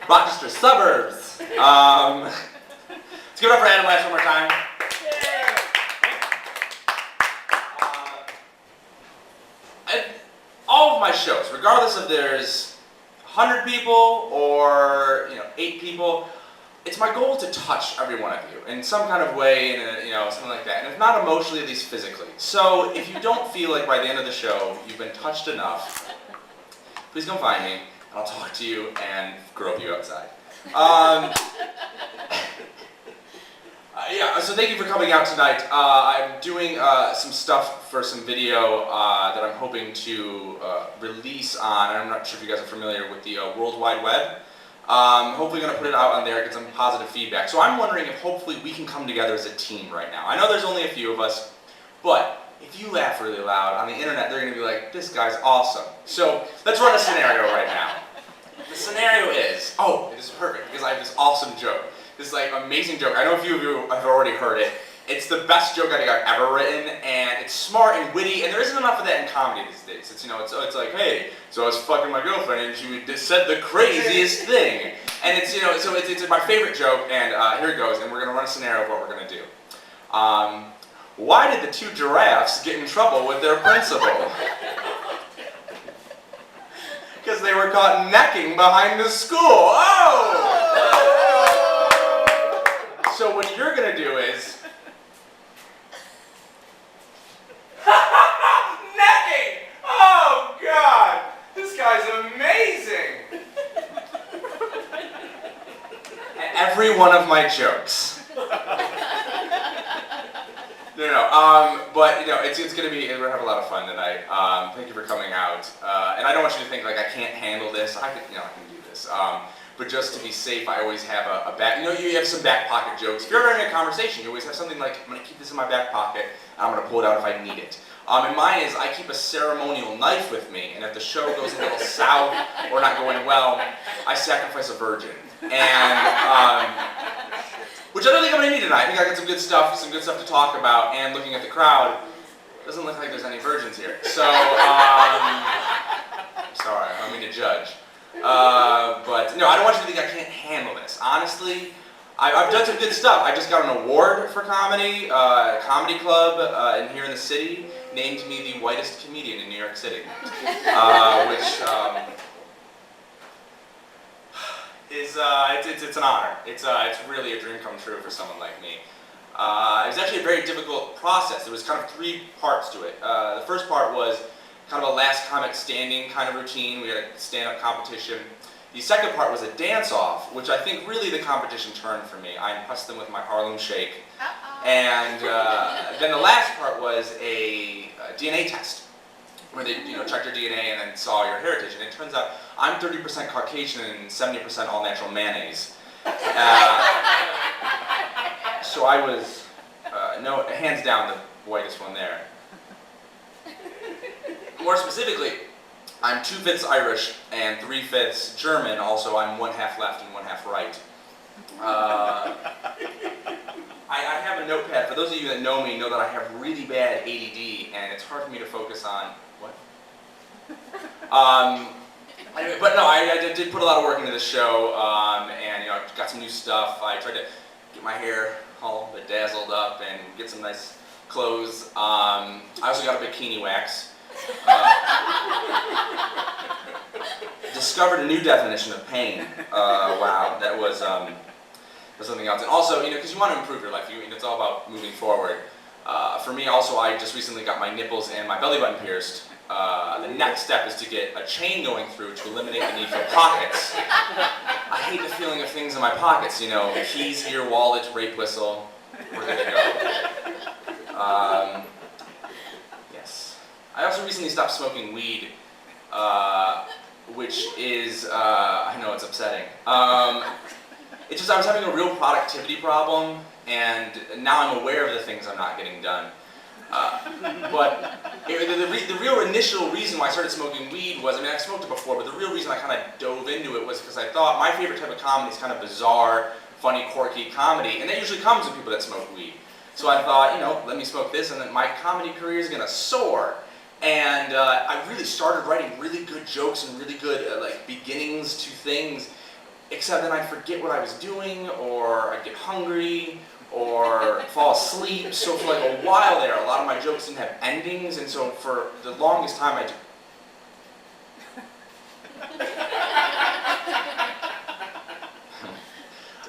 Rochester suburbs. Let's give it up for Adam Lash one more time. All of my shows, regardless if there's 100 people or 8 people, it's my goal to touch every one of you in some kind of way, something like that. And if not emotionally, at least physically. So if you don't feel like by the end of the show you've been touched enough, please come find me, and I'll talk to you and grope you outside. So thank you for coming out tonight. I'm doing some stuff for some video that I'm hoping to release on, and I'm not sure if you guys are familiar with the World Wide Web. Hopefully going to put it out on there, get some positive feedback. So I'm wondering if hopefully we can come together as a team right now. I know there's only a few of us, but if you laugh really loud on the internet, they're going to be like, this guy's awesome. So let's run a scenario right now. The scenario is, it is perfect because I have this awesome joke. This amazing joke. I know a few of you have already heard it. It's the best joke I think I've ever written, and it's smart and witty, and there isn't enough of that in comedy these days. It's it's like, hey, so I was fucking my girlfriend, and she said the craziest thing, and it's it's my favorite joke, and here it goes, and we're gonna run a scenario of what we're gonna do. Why did the 2 giraffes get in trouble with their principal? Because they were caught necking behind the school. Oh! So what you're gonna do is necking! Oh God! This guy's amazing! Every one of my jokes. But it's gonna be, we're gonna have a lot of fun tonight. Thank you for coming out. And I don't want you to think like I can't handle this. I can do this. But just to be safe, I always have a back. You have some back pocket jokes. If you're ever having a conversation, you always have something like, I'm gonna keep this in my back pocket, and I'm gonna pull it out if I need it. And mine is, I keep a ceremonial knife with me, and if the show goes a little south or not going well, I sacrifice a virgin. And which I don't think I'm gonna need tonight. I think I got some good stuff to talk about. And looking at the crowd, it doesn't look like there's any virgins here. So, sorry, I don't mean to judge. But no, I don't want you to think I can't handle this. Honestly, I've done some good stuff. I just got an award for comedy. Comedy Club here in the city named me the whitest comedian in New York City, which is it's an honor. It's really a dream come true for someone like me. It was actually a very difficult process. There was kind of 3 parts to it. The first part was kind of a last comic standing kind of routine. We had a stand-up competition. The second part was a dance-off, which I think really the competition turned for me. I impressed them with my Harlem Shake. And then the last part was a DNA test, where they checked your DNA and then saw your heritage. And it turns out I'm 30% Caucasian and 70% all-natural mayonnaise. So I was, hands down, the whitest one there. More specifically, I'm 2/5 Irish and 3/5 German. Also, I'm 1/2 left and 1/2 right. I have a notepad. For those of you that know me, know that I have really bad ADD, and it's hard for me to focus on what. But no, I did put a lot of work into this show, and got some new stuff. I tried to get my hair all bedazzled up and get some nice clothes. I also got a bikini wax. Discovered a new definition of pain. Wow, that was something else. And also, because you want to improve your life, it's all about moving forward. For me, also, I just recently got my nipples and my belly button pierced. The next step is to get a chain going through to eliminate the need for pockets. I hate the feeling of things in my pockets. Keys here, wallet, rape whistle. We're good to go. Yes. I also recently stopped smoking weed, which is, I know it's upsetting. It's just I was having a real productivity problem, and now I'm aware of the things I'm not getting done. But the real initial reason why I started smoking weed was, I've smoked it before, but the real reason I kind of dove into it was because I thought my favorite type of comedy is kind of bizarre, funny, quirky comedy, and that usually comes with people that smoke weed. So I thought, let me smoke this, and then my comedy career is gonna soar. And I really started writing really good jokes and really good beginnings to things except then I'd forget what I was doing, or I'd get hungry, or fall asleep. So for like a while there, a lot of my jokes didn't have endings, and so for the longest time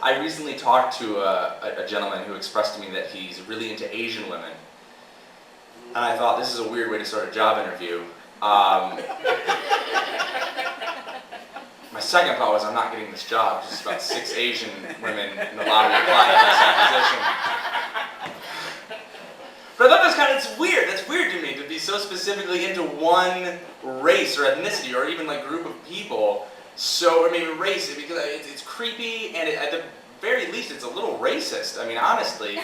I recently talked to a gentleman who expressed to me that he's really into Asian women. And I thought, this is a weird way to start a job interview. My second thought was, I'm not getting this job. There's about 6 Asian women in the lobby applying for this acquisition. But I thought it's weird. That's weird to me, to be so specifically into one race or ethnicity or even like group of people. So, or maybe race, because it's creepy, and at the very least it's a little racist. I mean, honestly,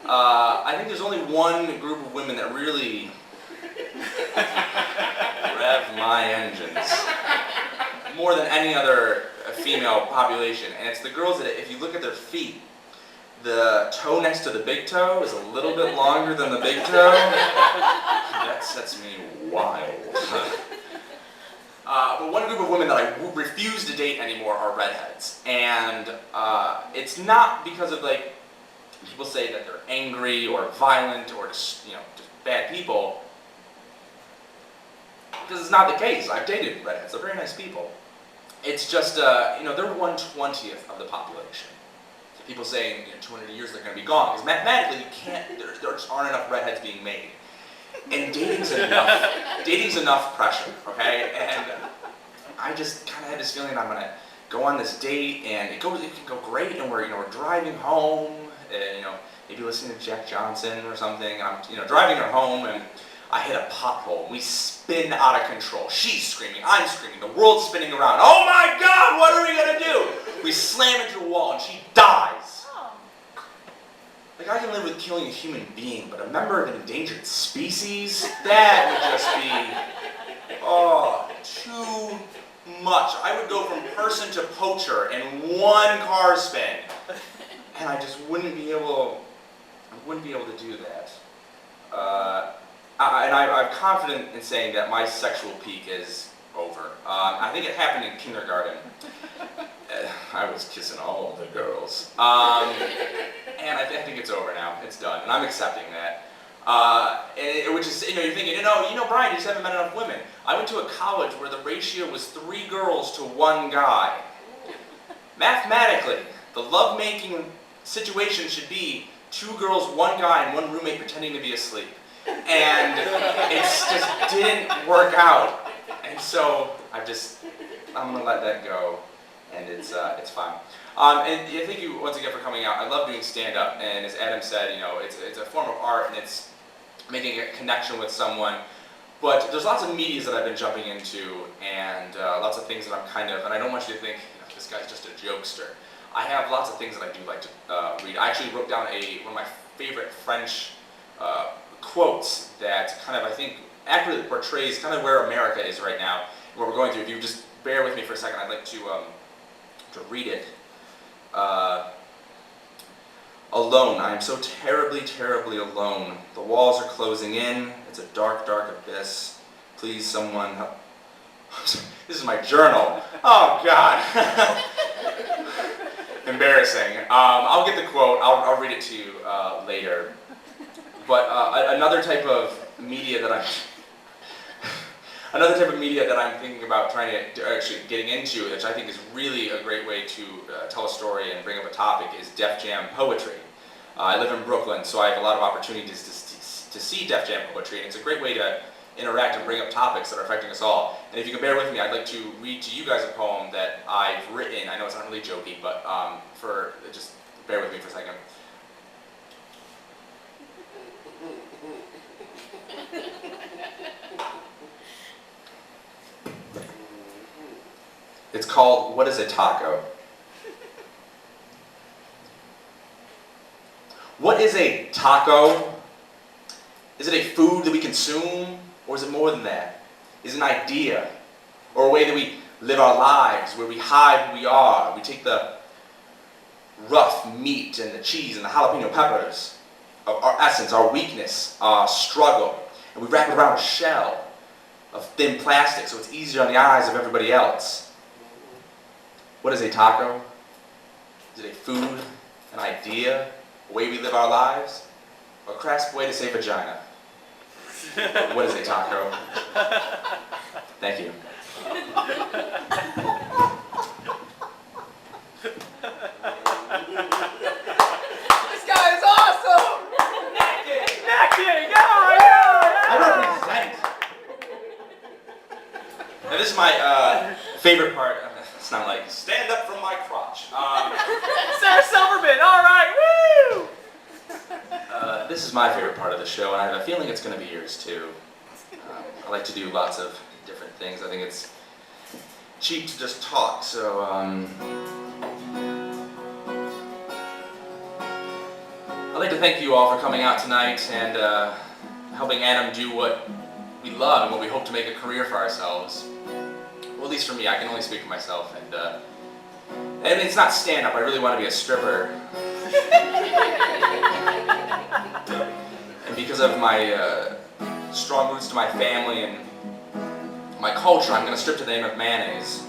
I think there's only one group of women that really rev my engines more than any other female population, and it's the girls that, if you look at their feet, the toe next to the big toe is a little bit longer than the big toe. That sets me wild. But one group of women that I refuse to date anymore are redheads, and it's not because of like people say that they're angry or violent or just just bad people, because it's not the case. I've dated redheads; they're very nice people. It's just they're 1/20th of the population. So people say in 200 years they're going to be gone, because mathematically you can't. There just aren't enough redheads being made. And dating's enough pressure, okay? And I just kind of had this feeling I'm gonna go on this date, and it can go great, and we're driving home, and maybe listening to Jack Johnson or something. And I'm driving her home, and I hit a pothole. We spin out of control. She's screaming, I'm screaming, the world's spinning around. Oh my God, what are we gonna do? We slam into a wall, and she dies. Like, I can live with killing a human being, but a member of an endangered species? That would just be, too much. I would go from person to poacher in one car spin, and I just wouldn't be able to do that. I'm confident in saying that my sexual peak is over. I think it happened in kindergarten. I was kissing all the girls. And I think it's over now. It's done, and I'm accepting that. Which is, you're thinking, Brian, you just haven't met enough women. I went to a college where the ratio was 3 girls to 1 guy. Mathematically, the lovemaking situation should be 2 girls, 1 guy, and 1 roommate pretending to be asleep. And it just didn't work out. And so I'm gonna let that go, and it's fine. And thank you once again for coming out. I love doing stand-up, and as Adam said, it's a form of art, and it's making a connection with someone. But there's lots of medias that I've been jumping into, and lots of things that I'm and I don't want you to think, this guy's just a jokester. I have lots of things that I do like to read. I actually wrote down one of my favorite French quotes that I think accurately portrays where America is right now, and what we're going through. If you just bear with me for a second, I'd like to read it. Alone, I am so terribly, terribly alone. The walls are closing in. It's a dark, dark abyss. Please, someone help. This is my journal. Oh, God. Embarrassing. I'll get the quote. I'll read it to you later. But another type of media that I'm thinking about actually getting into, which I think is really a great way to tell a story and bring up a topic, is Def Jam poetry. I live in Brooklyn, so I have a lot of opportunities to see Def Jam poetry, and it's a great way to interact and bring up topics that are affecting us all. And if you can bear with me, I'd like to read to you guys a poem that I've written. I know it's not really jokey, but just bear with me for a second. It's called, What is a Taco? What is a taco? Is it a food that we consume, or is it more than that? Is it an idea, or a way that we live our lives, where we hide who we are? We take the rough meat and the cheese and the jalapeno peppers of our essence, our weakness, our struggle, and we wrap it around a shell of thin plastic so it's easier on the eyes of everybody else. What is a taco? Is it a food, an idea, a way we live our lives, or a crass way to say vagina? What is a taco? Thank you. This guy is awesome! Necking! I represent. Now this is my favorite part. It's not like stand up from my crotch. Sarah Silverman, all right, woo! This is my favorite part of the show, and I have a feeling it's going to be yours too. I like to do lots of different things. I think it's cheap to just talk, so I'd like to thank you all for coming out tonight and helping Adam do what we love and what we hope to make a career for ourselves. Well, at least for me, I can only speak for myself, and I mean, it's not stand-up. I really want to be a stripper. And because of my strong roots to my family and my culture, I'm going to strip to the name of mayonnaise.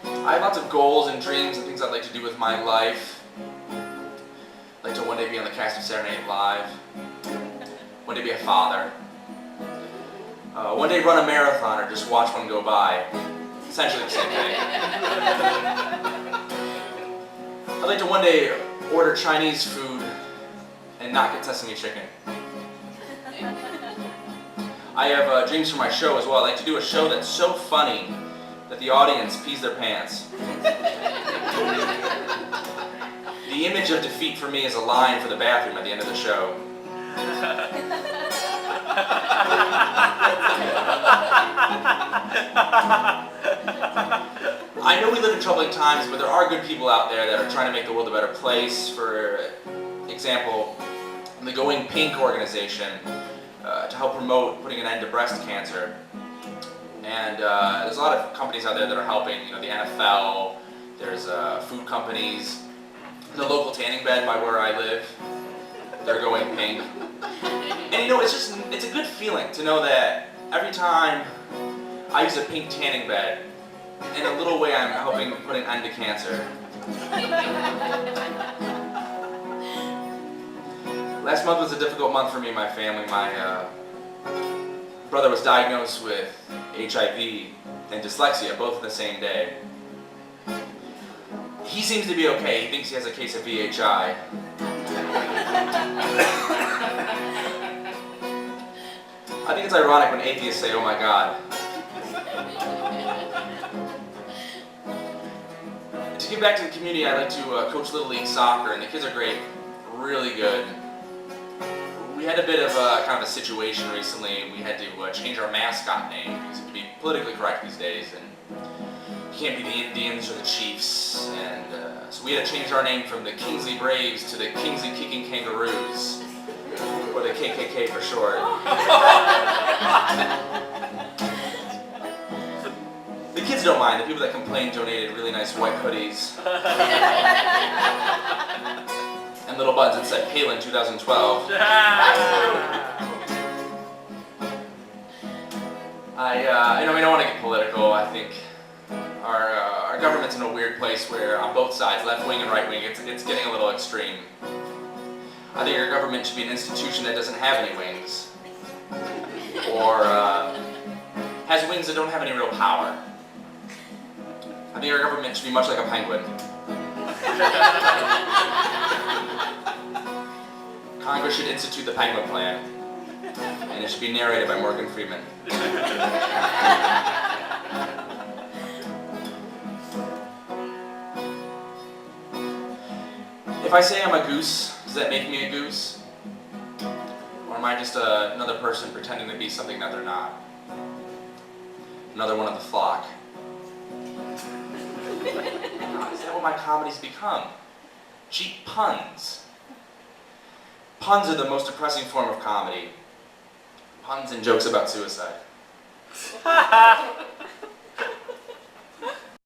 I have lots of goals and dreams and things I'd like to do with my life. I'd like to one day be on the cast of Saturday Night Live. One day be a father. One day run a marathon or just watch one go by. Essentially the same thing. I'd like to one day order Chinese food and not get sesame chicken. I have dreams for my show as well. I'd like to do a show that's so funny that the audience pees their pants. The image of defeat for me is a line for the bathroom at the end of the show. I know we live in troubling times, but there are good people out there that are trying to make the world a better place. For example, the Going Pink organization to help promote putting an end to breast cancer. And there's a lot of companies out there that are helping. You know, the NFL. There's food companies. The local tanning bed by where I live. They're going pink. And you know, it's a good feeling to know that every time I use a pink tanning bed, in a little way I'm helping put an end to cancer. Last month was a difficult month for me and my family. My brother was diagnosed with HIV and dyslexia, both on the same day. He seems to be okay. He thinks he has a case of VHI. I think it's ironic when atheists say, "Oh my God." To give back to the community, I like to coach Little League soccer, and the kids are great, really good. We had a bit of kind of a situation recently. We had to change our mascot name because it can be politically correct these days, and you can't be the Indians or the Chiefs, and so we had to change our name from the Kingsley Braves to the Kingsley Kicking Kangaroos, or the KKK for short. The kids don't mind. The people that complained donated really nice white hoodies and little buttons that said Palin 2012. I don't want to get political. I think our government's in a weird place where on both sides, left wing and right wing, it's getting a little extreme. I think our government should be an institution that doesn't have any wings, or has wings that don't have any real power. I think our government should be much like a penguin. Congress should institute the Penguin Plan, and it should be narrated by Morgan Freeman. If I say I'm a goose, does that make me a goose? Or am I just another person pretending to be something that they're not? Another one of the flock? God, is that what my comedy's become? Cheap puns. Puns are the most depressing form of comedy. Puns and jokes about suicide.